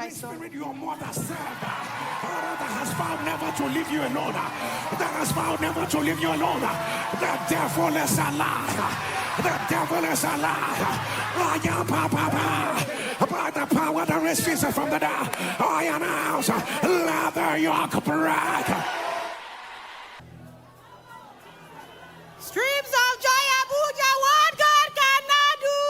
I saw. Spirit, your mother served, that has vowed never to leave you alone, that has vowed never to leave you alone. The devil is alive. The devil is alive. By the power that is risen from the dead, I announce, let the yoke break. Streams of joy, Abuja, what God cannot do.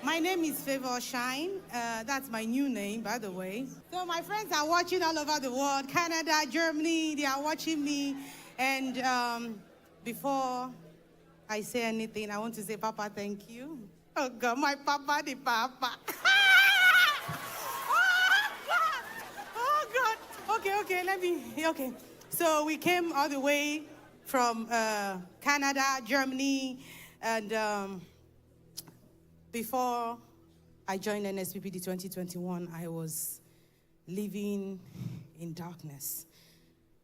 My name is Favor Shine. That's my new name, by the way. So my friends are watching all over the world, Canada, Germany, they are watching me. And before I say anything, I want to say, Papa, thank you. Oh, God, my Papa, the Papa. Oh, God. Okay, okay. So we came all the way from Canada, Germany, and before I joined NSPPD 2021, I was living in darkness.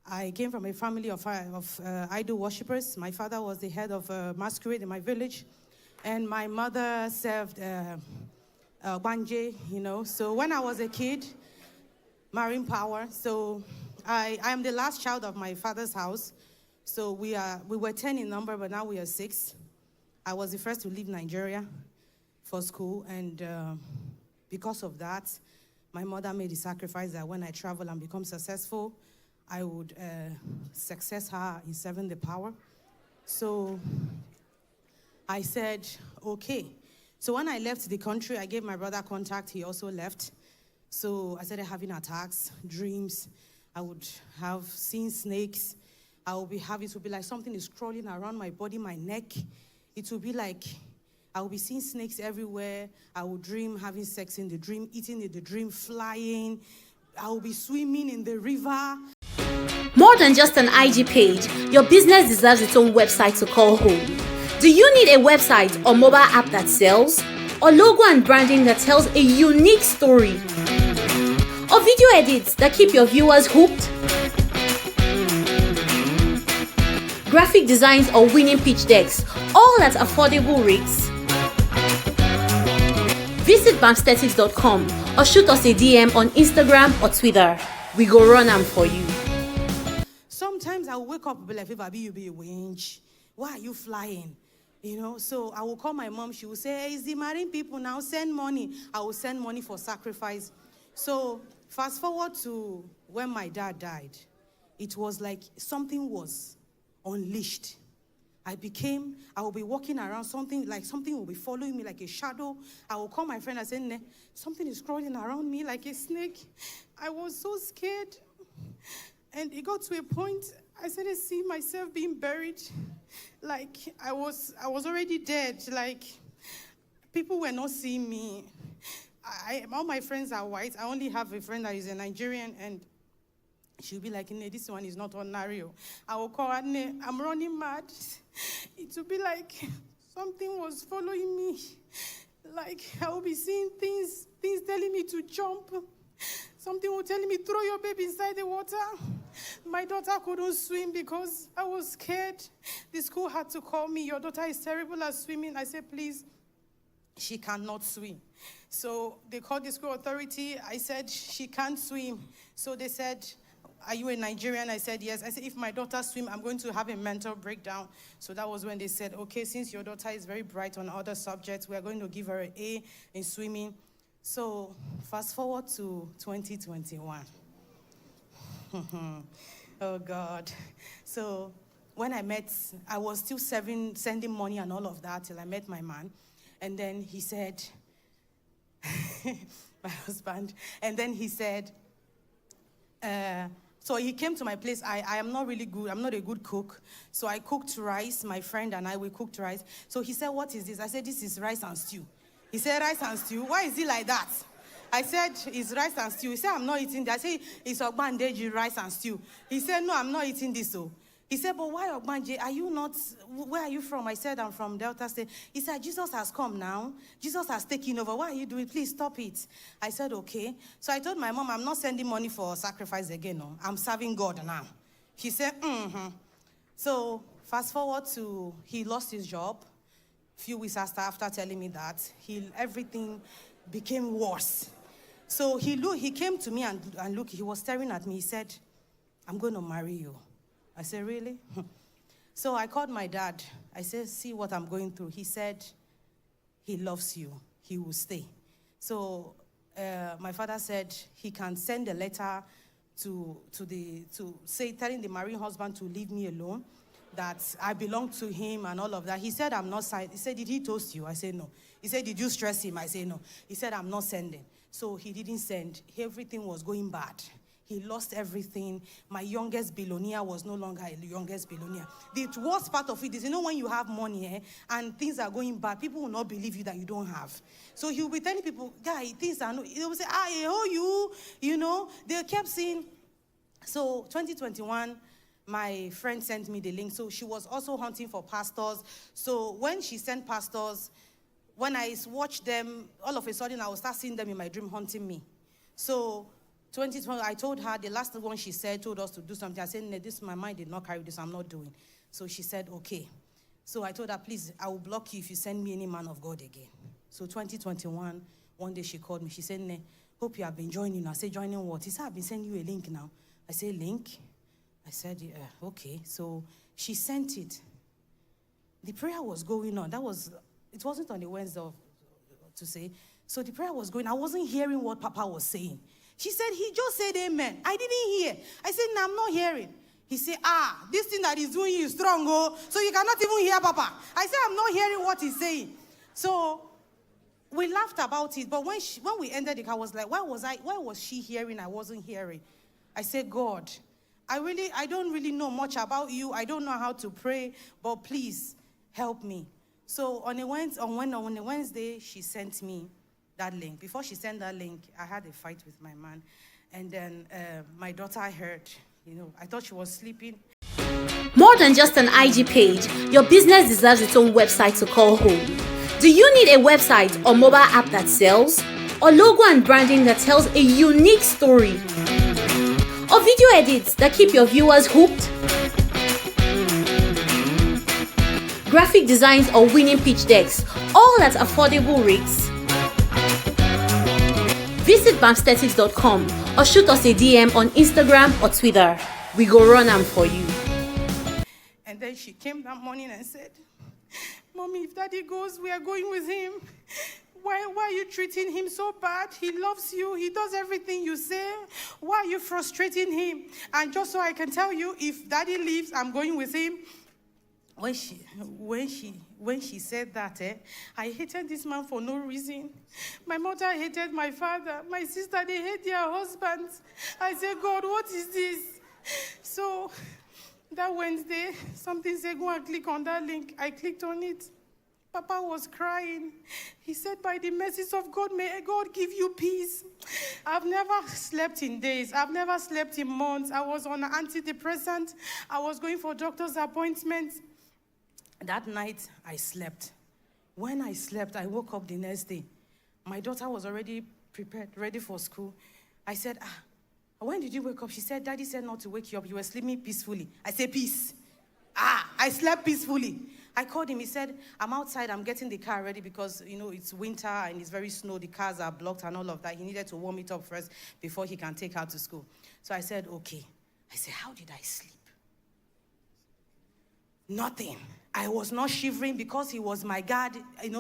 I came from a family of idol worshippers. My father was the head of a masquerade in my village, and my mother served Banje, you know. So when I was a kid, marine power. So I am the last child of my father's house. So we were 10 in number, but now we are 6. I was the first to leave Nigeria for school, and because of that, my mother made the sacrifice that when I travel and become successful, I would success her in serving the power. So I said, okay. So when I left the country, I gave my brother contact. He also left. So I started having attacks, dreams. I would have seen snakes. It would be like something is crawling around my body, my neck. It would be like I would be seeing snakes everywhere. I would dream having sex in the dream, eating in the dream, flying. I would be swimming in the river. More than just an IG page, your business deserves its own website to call home. Do you need a website or mobile app that sells? Or logo and branding that tells a unique story? Or video edits that keep your viewers hooked? Graphic designs or winning pitch decks, all at affordable rates? Visit bamstetics.com or shoot us a DM on Instagram or Twitter. We go run them for you. Sometimes I will wake up and be like, if you be a winch, why are you flying? You know, so I will call my mom. She will say, hey, it's the marine people now, send money. I will send money for sacrifice. So fast forward to when my dad died. It was like something was unleashed. I will be walking around, something will be following me like a shadow. I will call my friend and say, something is crawling around me like a snake. I was so scared. And it got to a point, I started seeing myself being buried. Like I was already dead. Like people were not seeing me. All my friends are white. I only have a friend that is a Nigerian, and she'll be like, this one is not ordinary. I will call her, I'm running mad. It will be like something was following me. Like I will be seeing things telling me to jump. Something will tell me, throw your baby inside the water. My daughter couldn't swim because I was scared. The school had to call me, your daughter is terrible at swimming. I said, please, she cannot swim. So they called the school authority. I said, she can't swim. So they said, are you a Nigerian? I said, yes. I said, if my daughter swims, I'm going to have a mental breakdown. So that was when they said, okay, since your daughter is very bright on other subjects, we are going to give her an A in swimming. So fast forward to 2021. Oh, God. So when I was still sending money and all of that till I met my man. And then he said, my husband, and then he said, so he came to my place. I am not really good. I'm not a good cook. So I cooked rice. My friend and we cooked rice. So he said, what is this? I said, this is rice and stew. He said, rice and stew? Why is it like that? I said, it's rice and stew. He said, I'm not eating that. I said, it's Ogbandeji rice and stew. He said, no, I'm not eating this. So he said, but why Ogbanje? Are you not, where are you from? I said, I'm from Delta State. He said, Jesus has come now. Jesus has taken over. Why are you doing? Please stop it. I said, okay. So I told my mom, I'm not sending money for sacrifice again. No. I'm serving God now. She said, So fast forward to, he lost his job. A few weeks after telling me that, everything became worse. So he came to me and look, he was staring at me. He said, I'm going to marry you. I said, really? So I called my dad. I said, see what I'm going through. He said, he loves you. He will stay. So my father said he can send a letter telling the marine husband to leave me alone, that I belong to him and all of that. He said, I'm not signing. He said, did he toast you? I said, no. He said, did you stress him? I said, no. He said, I'm not sending. So he didn't send. Everything was going bad. He lost everything. My youngest billionaire was no longer a youngest billionaire. The worst part of it is, when you have money and things are going bad, people will not believe you that you don't have. So he will be telling people, guy, things are not, they will say, I owe you, They kept saying. So 2021, my friend sent me the link. So she was also hunting for pastors. So when she sent pastors, when I watched them, all of a sudden I will start seeing them in my dream hunting me. So 2020, I told her, the last one she said, told us to do something. I said, no, my mind did not carry this, I'm not doing. So she said, okay. So I told her, please, I will block you if you send me any man of God again. So 2021, one day she called me. She said, ne, hope you have been joining. I said, joining what? He said, I've been sending you a link now. I said, link? I said, yeah, okay. So she sent it. The prayer was going on. It wasn't on the Wednesday to say. So the prayer was going. I wasn't hearing what Papa was saying. She said, he just said amen. I didn't hear. I said, no, I'm not hearing. He said, this thing that he's doing is strong, so you cannot even hear Papa. I said, I'm not hearing what he's saying. So we laughed about it. But when we ended it, I was like, why was she hearing? I wasn't hearing. I said, God, I don't really know much about you. I don't know how to pray, but please help me. So on a Wednesday, she sent me that link. Before she sent that link, I had a fight with my man. And then my daughter heard, I thought she was sleeping. More than just an IG page, your business deserves its own website to call home. Do you need a website or mobile app that sells? Or logo and branding that tells a unique story? Or video edits that keep your viewers hooked? Graphic designs or winning pitch decks, all at affordable rates? Visit bamstetics.com or shoot us a DM on Instagram or Twitter. We go run them for you. And then she came that morning and said, Mommy, if Daddy goes, we are going with him. Why are you treating him so bad? He loves you. He does everything you say. Why are you frustrating him? And just so I can tell you, if Daddy leaves, I'm going with him. When she said that, I hated this man for no reason. My mother hated my father. My sister, they hate their husbands. I said, God, what is this? So that Wednesday, something said, go and click on that link. I clicked on it. Papa was crying. He said, by the mercies of God, may God give you peace. I've never slept in days. I've never slept in months. I was on an antidepressant. I was going for doctor's appointments. That night, I slept. When I slept, I woke up the next day. My daughter was already prepared, ready for school. I said, when did you wake up? She said, Daddy said not to wake you up. You were sleeping peacefully. I said, peace. I slept peacefully. I called him. He said, I'm outside. I'm getting the car ready because, it's winter and it's very snow. The cars are blocked and all of that. He needed to warm it up first before he can take her to school. So I said, okay. I said, how did I sleep? Nothing. I was not shivering because he was my guard.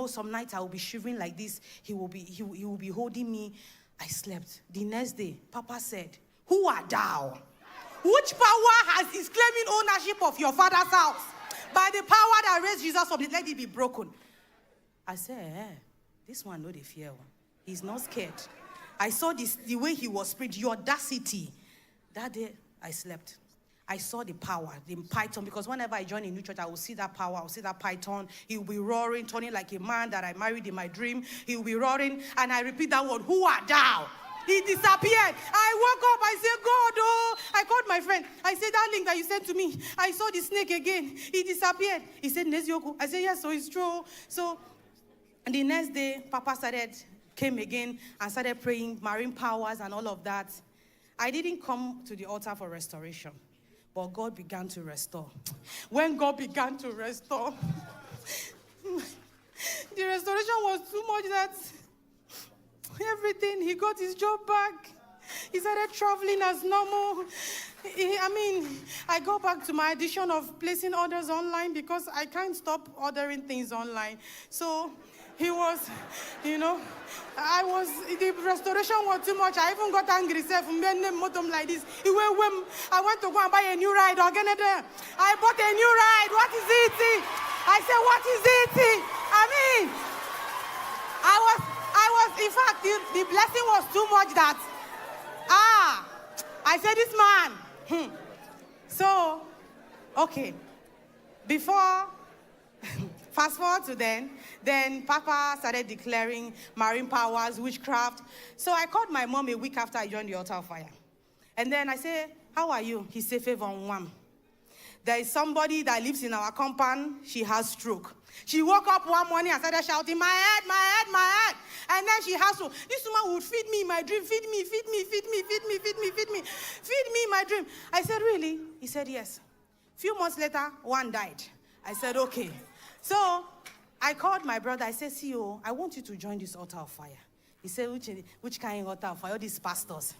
Some nights I will be shivering like this. He will be holding me. I slept. The next day, Papa said, who art thou? Which power is claiming ownership of your father's house? By the power that raised Jesus from the dead, let it be broken. I said, this one, no, they fear. He's not scared. I saw the way he was spread, the audacity. That day, I slept. I saw the power, the python, because whenever I join a new church, I will see that power, I will see that python. He will be roaring, turning like a man that I married in my dream. He will be roaring, and I repeat that word, who art thou? He disappeared. I woke up, I said, God, oh. I called my friend. I said, that link that you sent to me, I saw the snake again. He disappeared. He said, Nezioku. I said, yes, so it's true. So the next day, Papa came again and started praying, marine powers and all of that. I didn't come to the altar for restoration. But God began to restore. When God began to restore, the restoration was too much that everything. He got his job back. He started traveling as normal. I go back to my addiction of placing orders online because I can't stop ordering things online. So he was, the restoration was too much. I even got angry self like this. I went to go and buy a new ride. I bought a new ride. What is it? I said, what is it? I was, in fact, the blessing was too much that, I said, this man. So, okay. Before, fast forward to then Papa started declaring marine powers, witchcraft. So I called my mom a week after I joined the altar of fire. And then I said, how are you? He said, favor on one. There is somebody that lives in our compound. She has stroke. She woke up one morning and started shouting, my head, my head, my head. And then she has to, this woman would feed me in my dream, feed me, feed me, feed me, feed me, feed me, feed me, feed me in my dream. I said, really? He said, yes. A few months later, one died. I said, okay. So I called my brother. I said, CEO, I want you to join this altar of fire. He said, which kind of altar of fire? All these pastors.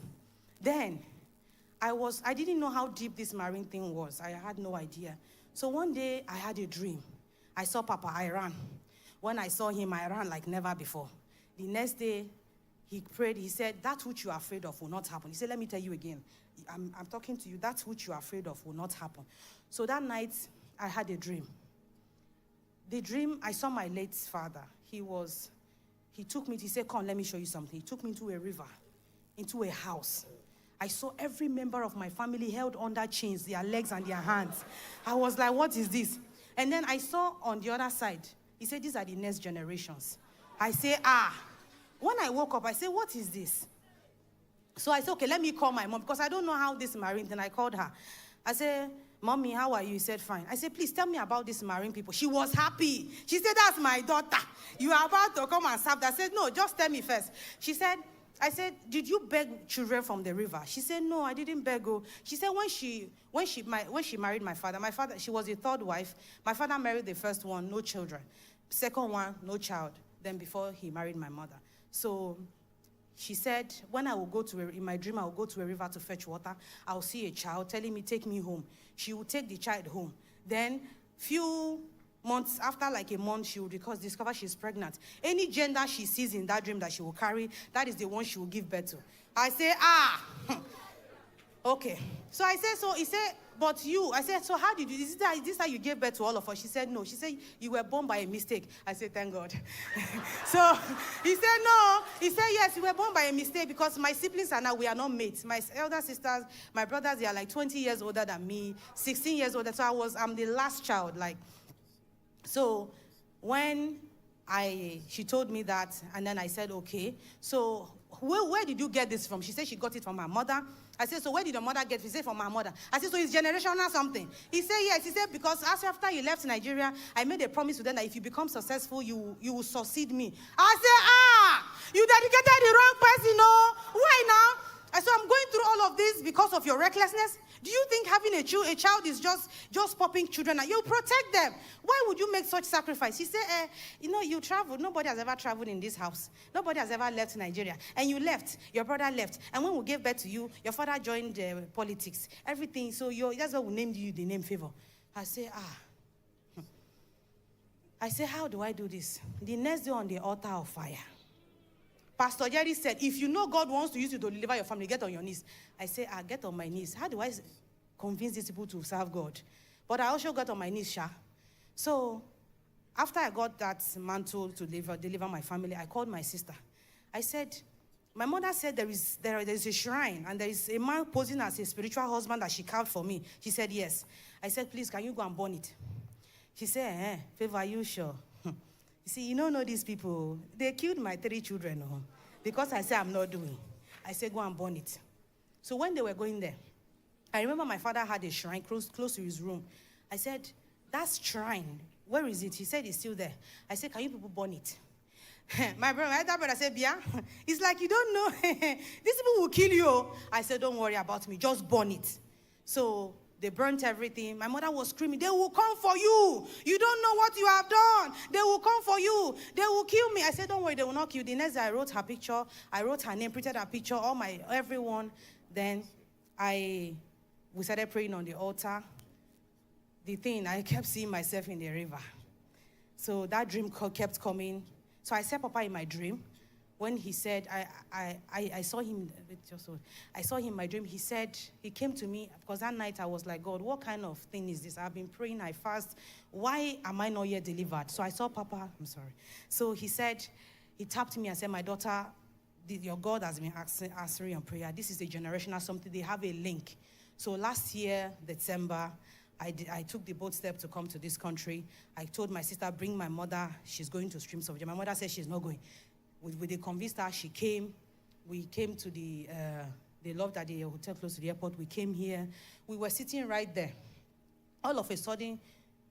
Then I didn't know how deep this marine thing was. I had no idea. So one day I had a dream. I saw Papa, I ran. When I saw him, I ran like never before. The next day, he prayed. He said, that which you are afraid of will not happen. He said, let me tell you again. I'm talking to you. That which you are afraid of will not happen. So that night, I had a dream. The dream, I saw my late father. He took me, he said, come, let me show you something. He took me into a river, into a house. I saw every member of my family held under chains, their legs and their hands. I was like, what is this? And then I saw on the other side, he said, these are the next generations. I say, When I woke up, I said, what is this? So I said, okay, let me call my mom because I don't know how this marine thing. I called her. I said, Mommy, how are you? He said, fine. I said, please tell me about these marine people. She was happy. She said, that's my daughter. You are about to come and serve. I said, no, just tell me first. I said, did you beg children from the river? She said, no, I didn't beg. She said, when she married my father, she was the third wife. My father married the first one, no children. Second one, no child. Then before he married my mother. So she said, when I will go in my dream, I will go to a river to fetch water. I will see a child telling me, take me home. She will take the child home. Then few months, after like a month, she will discover she's pregnant. Any gender she sees in that dream that she will carry, that is the one she will give birth to. I say, okay. So I said, so he said, but you, I said, so how did you, is this how you gave birth to all of us? She said, no. She said, you were born by a mistake. I said, thank God. So he said, no. He said, yes, you were born by a mistake because my siblings we are not mates. My elder sisters, my brothers, they are like 20 years older than me, 16 years older. So I'm the last child, so when she told me that, and then I said, okay, so where did you get this from? She said she got it from her mother. I said, so where did your mother get it? She said, from my mother. I said, so it's generational something. He said, yes. He said, because after you left Nigeria, I made a promise to them that if you become successful, you will succeed me. I said, you dedicated the wrong person, no? Why now? I said, I'm going through all of this because of your recklessness. Do you think having a child is just popping children? You protect them. Why would you make such sacrifice? He said, you traveled. Nobody has ever traveled in this house. Nobody has ever left Nigeria. And you left. Your brother left. And when we gave birth to you, your father joined politics. Everything. So that's why we named you the name Favor. I said, I said, how do I do this? The next day on the altar of fire, Pastor Jerry said, if you know God wants to use you to deliver your family, get on your knees. I say, get on my knees. How do I convince these people to serve God? But I also got on my knees, Sha. So after I got that mantle to deliver my family, I called my sister. I said, my mother said there is a shrine and there is a man posing as a spiritual husband that she carved for me. She said, yes. I said, please, can you go and burn it? She said, Favor, are you sure? You see, you don't know these people. They killed my 3 children because I said I'm not doing. I said, go and burn it. So when they were going there, I remember my father had a shrine close to his room. I said, that shrine, where is it? He said, it's still there. I said, can you people burn it? My elder brother said, Bia, it's like you don't know. These people will kill you. I said, don't worry about me. Just burn it. So They burnt everything. My mother was screaming, they will come for you. You don't know what you have done. They will come for you. They will kill me. I said, don't worry, they will not kill you. The next day I wrote her picture. I wrote her name, printed her picture, everyone. Then we started praying on the altar. The thing, I kept seeing myself in the river. So that dream kept coming. So I saw Papa in my dream. When he said, I saw him, I saw him in my dream. He said, he came to me, because that night I was like, God, what kind of thing is this? I've been praying, I fast. Why am I not yet delivered? So I saw Papa, I'm sorry. So he said, he tapped me and said, my daughter, your God has been answering your prayer. This is a generational something. They have a link. So last year, December, I took the bold step to come to this country. I told my sister, bring my mother. She's going to Streams of Joy. My mother said she's not going. They convinced her, she came. We came to they loved at the hotel close to the airport. We came here. We were sitting right there. All of a sudden,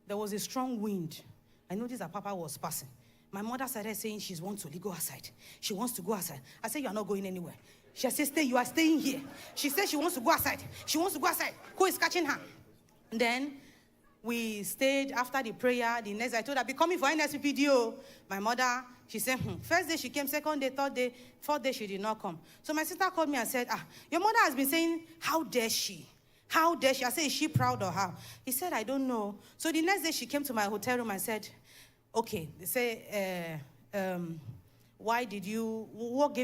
there was a strong wind. I noticed that Papa was passing. My mother started saying she wants to go outside. She wants to go outside. I said, you are not going anywhere. She said, stay, you are staying here. She said she wants to go outside. She wants to go outside. Who is catching her? Then we stayed after the prayer. The next day, I told her, be coming for NSPPDO. My mother, she said, First day she came, second day, third day, fourth day she did not come. So my sister called me and said, your mother has been saying, how dare she? How dare she? I said, is she proud or how? He said, I don't know. So the next day she came to my hotel room and said, okay, they say, what gave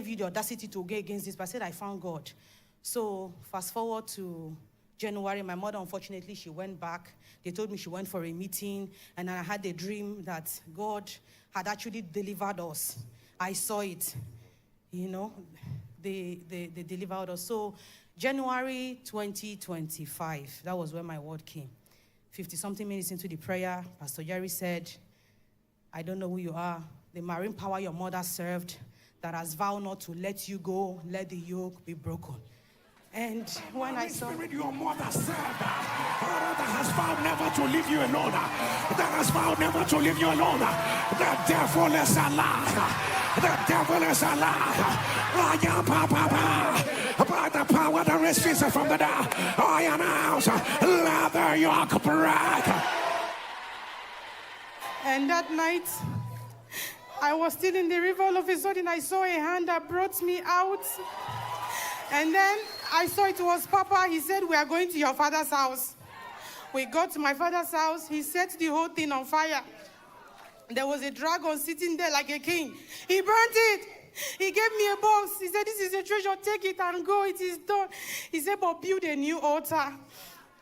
you the audacity to go against this? But I said, I found God. So fast forward to January, my mother, unfortunately, she went back. They told me she went for a meeting, and I had a dream that God had actually delivered us. I saw it. They delivered us. So January 2025, that was when my word came. 50-something minutes into the prayer, Pastor Jerry said, I don't know who you are. The marine power your mother served that has vowed not to let you go, let the yoke be broken. And when I saw your mother served, that has vowed never to leave you alone, that has vowed never to leave you alone, the devil is alive, the devil is alive. By the power that raised Jesus from the dead, I announce, let the yoke break. And that night, I was still in the river. All of a sudden, I saw a hand that brought me out. And then I saw it was Papa. He said, we are going to your father's house. We got to my father's house. He set the whole thing on fire. There was a dragon sitting there like a king. He burnt it. He gave me a box. He said, this is a treasure. Take it and go. It is done. He said, but build a new altar.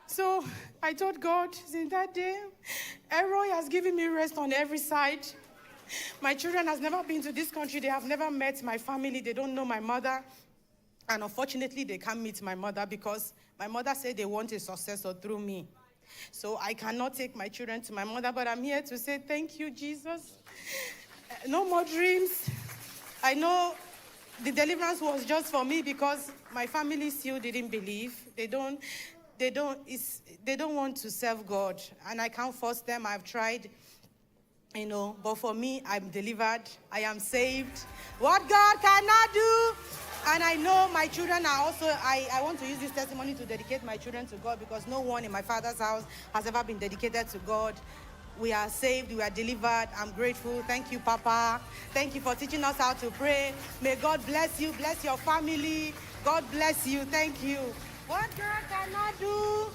So I told God, since that day, El-Roi has given me rest on every side. My children has never been to this country. They have never met my family. They don't know my mother. And unfortunately, they can't meet my mother because my mother said they want a successor through me. So I cannot take my children to my mother, but I'm here to say thank you, Jesus. No more dreams. I know the deliverance was just for me because my family still didn't believe. They don't want to serve God, and I can't force them. I've tried, but for me, I'm delivered. I am saved. What God cannot do. And I know my children are also, I want to use this testimony to dedicate my children to God because no one in my father's house has ever been dedicated to God. We are saved, we are delivered. I'm grateful. Thank you, Papa. Thank you for teaching us how to pray. May God bless you, bless your family. God bless you. Thank you. What God cannot do.